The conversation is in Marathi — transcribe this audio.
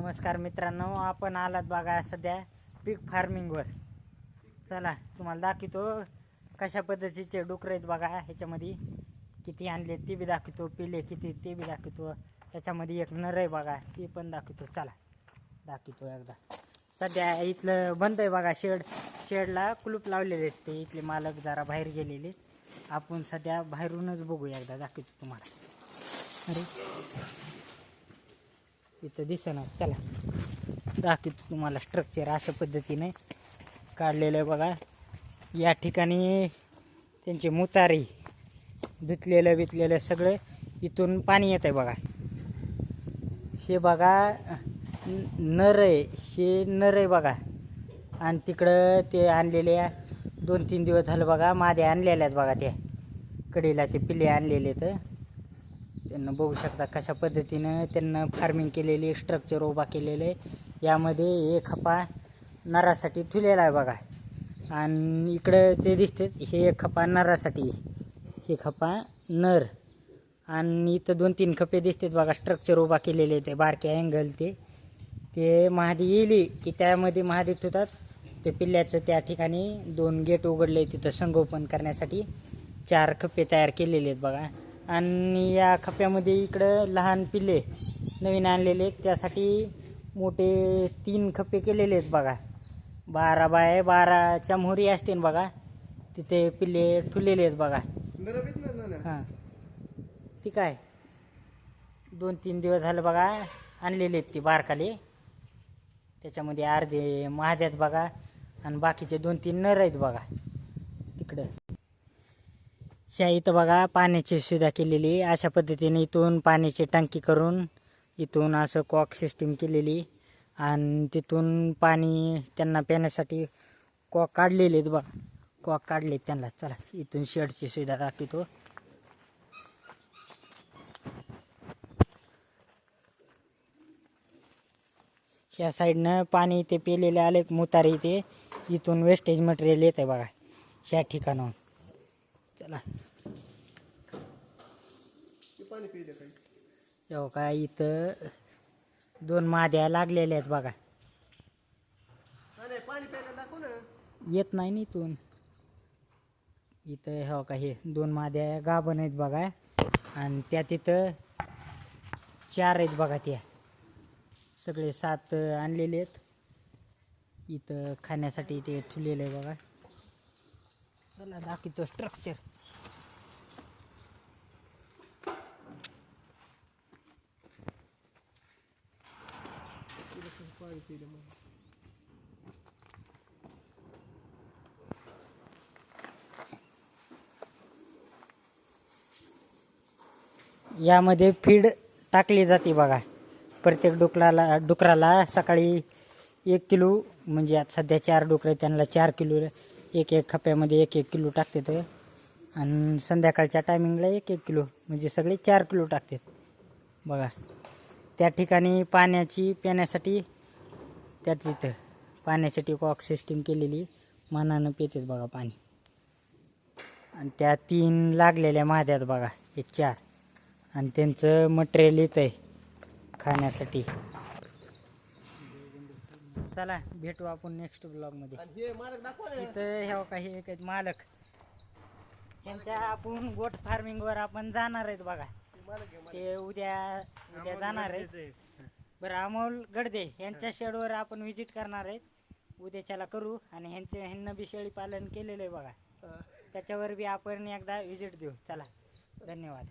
नमस्कार मित्रांनो, आपण आलात बघा सध्या पिग फार्मिंगवर. चला तुम्हाला दाखवतो कशा पद्धतीचे डुकर आहेत बघा. ह्याच्यामध्ये किती आणले ते बी दाखवतो, पिले किती ते बी दाखवतो. त्याच्यामध्ये एक नर आहे बघा, ते पण दाखवतो. चला दाखवतो एकदा. सध्या इथलं बंद आहे बघा, शेडला कुलूप लावलेले आहेत. ते इथले मालक जरा बाहेर गेलेले. आपण सध्या बाहेरूनच बघू, एकदा दाखवतो तुम्हाला. अरे इथं दिसेना. चला दाखवतो तुम्हाला. स्ट्रक्चर अशा पद्धतीने काढलेलं आहे बघा. या ठिकाणी त्यांचे मुतारी धुतलेलं बितलेलं सगळं इथून पाणी येत आहे बघा. हे बघा नर आहे, हे नर आहे बघा. आणि तिकडं ते आणलेले 2-3 दिवस झालं बघा, मादे आणलेल्या आहेत बघा. त्या कडेला ते पिल्ले आणलेले. तर त्यांना बघू शकता कशा पद्धतीनं त्यांना फार्मिंग केलेली, स्ट्रक्चर उभा केलेले. यामध्ये एक खपा नरासाठी ठेवलेला आहे बघा. आणि इकडं ते दिसते, हे एक खपा नरासाठी, हे खपा नर. आणि इथं 2-3 खपे दिसतात बघा, स्ट्रक्चर उभा केलेले. ते बारके अँगल ते महादी येईल की त्यामध्ये महादी ठेवतात. ते पिल्ल्याचं त्या ठिकाणी 2 गेट उघडले, तिथं संगोपन करण्यासाठी 4 खपे तयार केलेले आहेत बघा. आणि या खप्यामध्ये इकडं लहान पिल्ले नवीन आणलेले आहेत, त्यासाठी मोठे 3 खपे केलेले आहेत बघा. 12 बाय 12च्या मोहरी असते ना बघा, तिथे पिल्ले ठुलेले आहेत बघा. हां ठीक आहे. 2-3 दिवस झालं बघा आणलेले आहेत ते बारकाले. त्याच्यामध्ये अर्धे महाद्यात बघा, आणि बाकीचे 2-3 नर आहेत बघा तिकडं. इथं बघा पाण्याची सुविधा केलेली. अशा पद्धतीने इथून पाण्याची टाकी करून इथून असं कॉक सिस्टीम केलेली. आणि तिथून पाणी त्यांना पिण्यासाठी कॉक काढलेले आहेत बघा. कॉक काढले त्यांना. चला इथून शेडची सुविधा दाखवतो. ह्या साईडनं पाणी ते पेलेले आले मुतारी, ते इथून वेस्टेज मटेरियल येत आहे बघा ह्या ठिकाणाहून. चला हो का, इथं 2 माद्या लागलेल्या आहेत बघा. येत नाही ना इथून. इथं हो का, हे 2 माद्या गाभण आहेत बघा. आणि त्या तिथं 4 आहेत बघा. त्या सगळे 7 आणलेले आहेत. इथं खाण्यासाठी ते ठेवलेलं आहे बघा. चला दाखवतो स्ट्रक्चर. यामध्ये फीड टाकली जाते बघा. प्रत्येक डुकराला सकाळी 1 किलो, म्हणजे आता सध्या 4 डुकरं, त्यांना 4 किलो एक खप्यामध्ये 1 किलो टाकतात. आणि संध्याकाळच्या टायमिंगला 1 किलो, म्हणजे सगळे 4 किलो टाकतात बघा. त्या ठिकाणी पाण्याची पिण्यासाठी त्या तिथं पाण्यासाठी कॉक सिस्टीम केलेली, मनानं पितात बघा पाणी. आणि त्या 3 लागलेल्या माद्यात बघा, 4. आणि त्यांचं मटेरियल येत आहे खाण्यासाठी. चला भेटू आपण नेक्स्ट ब्लॉगमध्ये. इथं हे काही एक आहेत मालक, त्यांच्या आपण गोट फार्मिंगवर आपण जाणार आहेत बघा. ते उद्या जाणार आहेत. बरं, अमोल गडदे यांच्या शेडवर आपण व्हिजिट करणार आहेत उद्याच्याला करू. आणि ह्यांना बी शेळी पालन केलेलं आहे बघा, त्याच्यावर बी आपण एकदा व्हिजिट देऊ. चला धन्यवाद.